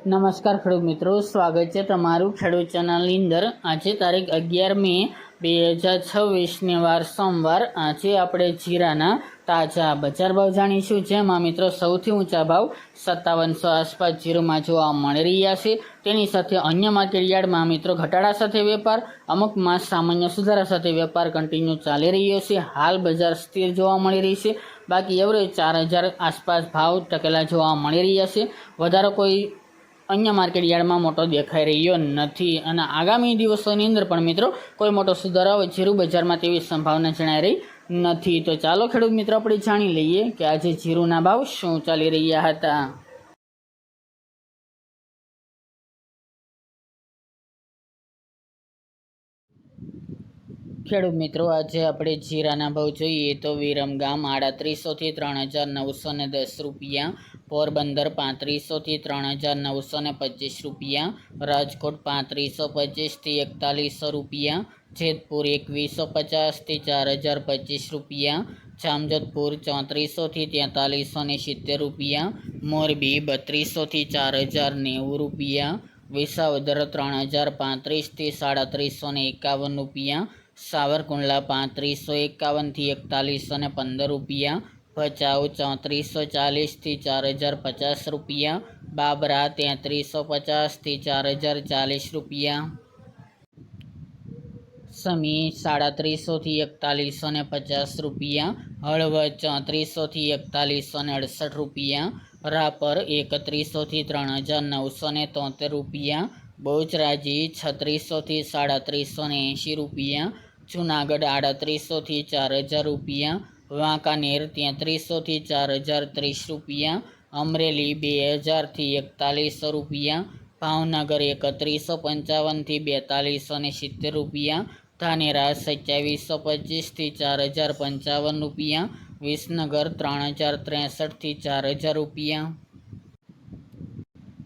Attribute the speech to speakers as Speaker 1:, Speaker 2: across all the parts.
Speaker 1: નમસ્કાર ખેડૂત મિત્રો, સ્વાગત છે તમારું ખેડૂત ચેનલની અંદર। આજે તારીખ 11 મે 2026 વાર સોમવાર। આજે આપણે જીરાના તાજા બજાર ભાવ જાણીશું, જેમાં મિત્રો સૌથી ઊંચા ભાવ 5700 આસપાસ જીરુમાં જોવા મળી રહ્યા છે। તેની સાથે અન્ય માર્કેટયાર્ડમાં મિત્રો ઘટાડા સાથે વેપાર, અમુક માસ સામાન્ય સુધારા સાથે વેપાર કન્ટિન્યુ ચાલી રહ્યો છે। હાલ બજાર સ્થિર જોવા મળી રહી છે, બાકી એવરેજ 4000 આસપાસ ભાવ ટકેલા જોવા મળી રહ્યા છે। વધારે કોઈ અન્ય માર્કેટયાર્ડમાં મોટો દેખાઈ રહ્યો નથી અને આગામી દિવસોની અંદર પણ મિત્રો કોઈ મોટો સુધારો જીરુ બજારમાં તેવી સંભાવના જણાઈ રહી નથી। તો ચાલો ખેડૂત મિત્રો આપણે જાણી લઈએ કે આજે જીરુના ભાવ શું ચાલી રહ્યા હતા। ખેડૂત મિત્રો, આજે આપણે જીરાના ભાવ જોઈએ તો વિરમગામ 3800 થી 3910 રૂપિયા, પોરબંદર 3500 થી 3925 રૂપિયા, રાજકોટ 3525 થી 4100 રૂપિયા, જેતપુર 2150 થી 4025 રૂપિયા, જામજોધપુર 3400 થી 4370 રૂપિયા, મોરબી 3200 થી 4090 રૂપિયા, વિસાવદર 3035 થી 3751 રૂપિયા, સાવરકુંડલા 3551 થી 4115 રૂપિયા, ભચાઉ 3440 થી 4050 રૂપિયા, બાબરા 3350 થી 4040 રૂપિયા, સમી 3700 થી 4150 રૂપિયા, હળવદ 3400 થી 4168 રૂપિયા, રાપર 3100 થી 3973 રૂપિયા, બહુચરાજી 3600 થી 3780 રૂપિયા, જુનાગઢ 3800 થી 4000 રૂપિયા, વાંકાનેર 3300 થી 4030 રૂપિયા, અમરેલી 2000 થી 4100 રૂપિયા, ભાવનગર 3155 થી 4270 રૂપિયા, ધાનેરા 2725 થી 4055 રૂપિયા, વિસનગર 3063 થી 4000 રૂપિયા,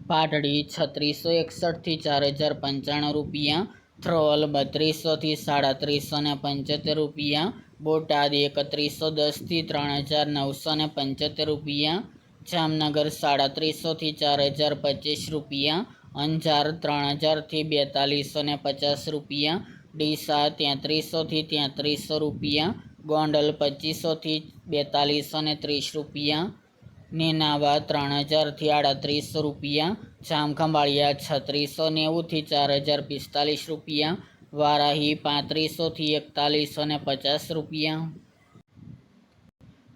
Speaker 1: પાટડી 3661 થી 4095 રૂપિયા, થ્રોલ 3200 થી 3775 રૂપિયા, બોટાદ 3110 થી 3975 રૂપિયા, જામનગર 3700 થી 4025 રૂપિયા, અંજાર 3000 થી 4250 રૂપિયા, ડીસા 3300 થી 3300 રૂપિયા, ગોંડલ 2500 થી 4230 રૂપિયા, નેનાવા 3000 થી 3800 રૂપિયા, જામખંભાળિયા 3690 થી 4045 રૂપિયા, વારાહી 3500 થી 4150 રૂપિયા,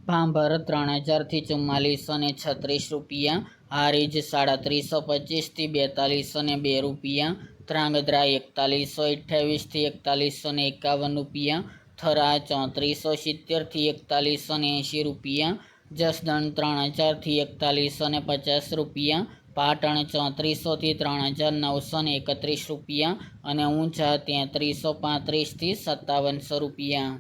Speaker 1: ભાંભર 3000 થી 4436 રૂપિયા, હારીજ 3725 થી 4202 રૂપિયા, ધ્રાંગધ્રા 4128 થી 4151 રૂપિયા, થરા 3470 થી 4180 રૂપિયા, જસદણ 3000 થી 4150 રૂપિયા, પાટણ 3400 થી 3931 રૂપિયા અને ઊંઝા 3335 થી 5700 રૂપિયા।